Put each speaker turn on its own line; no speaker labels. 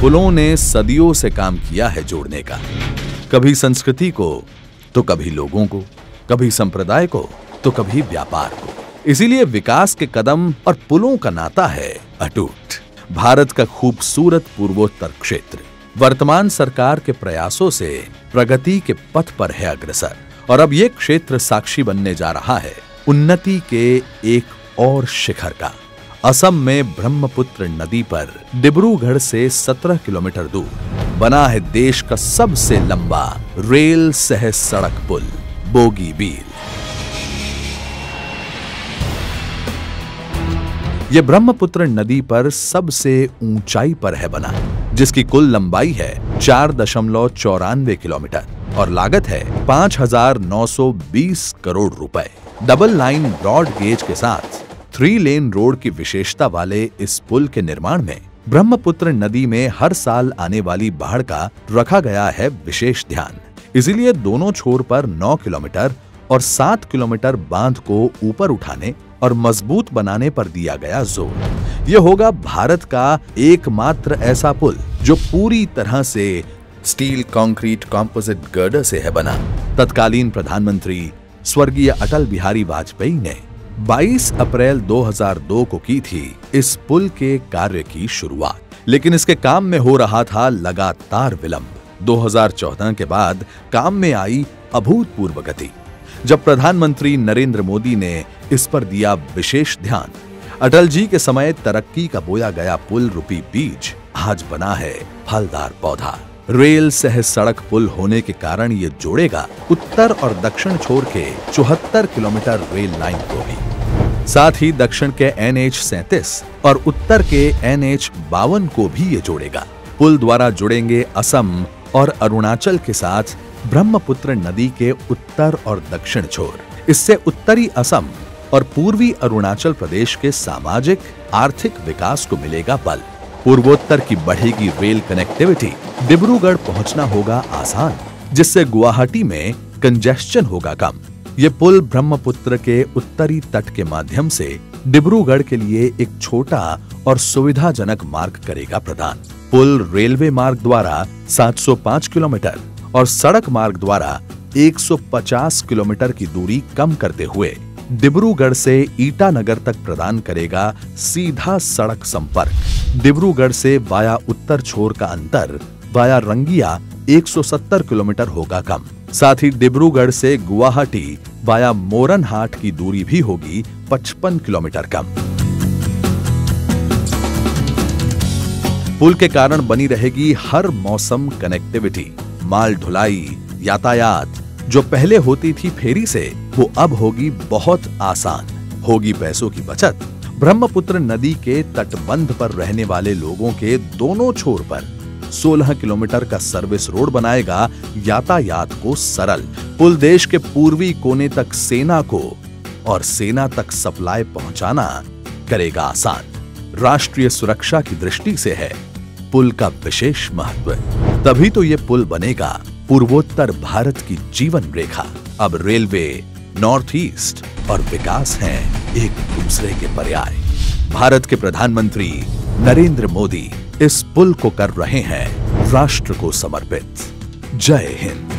पुलों ने सदियों से काम किया है जोड़ने का, कभी संस्कृति को तो कभी लोगों को, कभी संप्रदाय को तो कभी व्यापार को। इसीलिए विकास के कदम और पुलों का नाता है अटूट। भारत का खूबसूरत पूर्वोत्तर क्षेत्र वर्तमान सरकार के प्रयासों से प्रगति के पथ पर है अग्रसर, और अब ये क्षेत्र साक्षी बनने जा रहा है उन्नति के एक और शिखर का। असम में ब्रह्मपुत्र नदी पर डिब्रूगढ़ से 17 किलोमीटर दूर बना है देश का सबसे लंबा रेल सह सड़क पुल बोगीबील। यह ब्रह्मपुत्र नदी पर सबसे ऊंचाई पर है बना, जिसकी कुल लंबाई है 4.94 किलोमीटर और लागत है 5,920 करोड़ रुपए। डबल लाइन ब्रॉड गेज के साथ 3 लेन रोड की विशेषता वाले इस पुल के निर्माण में ब्रह्मपुत्र नदी में हर साल आने वाली बाढ़ का रखा गया है विशेष ध्यान। इसीलिए दोनों छोर पर 9 किलोमीटर और 7 किलोमीटर बांध को ऊपर उठाने और मजबूत बनाने पर दिया गया जोर। यह होगा भारत का एकमात्र ऐसा पुल जो पूरी तरह से स्टील कंक्रीट कंपोजिट गर्डर से है बना। तत्कालीन प्रधानमंत्री स्वर्गीय अटल बिहारी वाजपेयी ने 22 अप्रैल 2002 को की थी इस पुल के कार्य की शुरुआत, लेकिन इसके काम में हो रहा था लगातार विलंब। 2014 के बाद काम में आई अभूतपूर्व गति। जब प्रधानमंत्री नरेंद्र मोदी ने इस पर दिया विशेष ध्यान, अटल जी के समय तरक्की का बोया गया पुल रूपी बीज आज बना है फलदार पौधा। रेल सह सड़क पुल होने के कारण ये जोड़ेगा उत्तर और दक्षिण छोर के 74 किलोमीटर रेल लाइन को भी, साथ ही दक्षिण के NH-37 और उत्तर के NH-52 को भी ये जोड़ेगा। पुल द्वारा जुड़ेंगे असम और अरुणाचल के साथ ब्रह्मपुत्र नदी के उत्तर और दक्षिण छोर। इससे उत्तरी असम और पूर्वी अरुणाचल प्रदेश के सामाजिक आर्थिक विकास को मिलेगा बल। पूर्वोत्तर की बढ़ेगी रेल कनेक्टिविटी, डिब्रूगढ़ पहुंचना होगा आसान, जिससे गुवाहाटी में कंजेस्शन होगा कम। ये पुल ब्रह्मपुत्र के उत्तरी तट के माध्यम से डिब्रूगढ़ के लिए एक छोटा और सुविधाजनक मार्ग करेगा प्रदान। पुल रेलवे मार्ग द्वारा 705 किलोमीटर और सड़क मार्ग द्वारा 150 किलोमीटर की दूरी कम करते हुए डिब्रूगढ़ से ईटानगर तक प्रदान करेगा सीधा सड़क संपर्क। डिब्रूगढ़ से वाया उत्तर छोर का अंतर वाया रंगिया 170 किलोमीटर होगा कम। साथ ही डिब्रूगढ़ से गुवाहाटी वाया मोरनहाट की दूरी भी होगी 55 किलोमीटर कम। पुल के कारण बनी रहेगी हर मौसम कनेक्टिविटी। माल ढुलाई यातायात जो पहले होती थी फेरी से, वो अब होगी बहुत आसान। होगी पैसों की बचत। ब्रह्मपुत्र नदी के तटबंध पर रहने वाले लोगों के दोनों छोर पर 16 किलोमीटर का सर्विस रोड बनाएगा यातायात को सरल। पुल देश के पूर्वी कोने तक सेना को और सेना तक सप्लाई पहुंचाना करेगा आसान। राष्ट्रीय सुरक्षा की दृष्टि से है पुल का विशेष महत्व। तभी तो ये पुल बनेगा पूर्वोत्तर भारत की जीवन रेखा। अब रेलवे, नॉर्थ ईस्ट और विकास हैं एक दूसरे के पर्याय। भारत के प्रधानमंत्री नरेंद्र मोदी इस पुल को कर रहे हैं राष्ट्र को समर्पित। जय हिंद।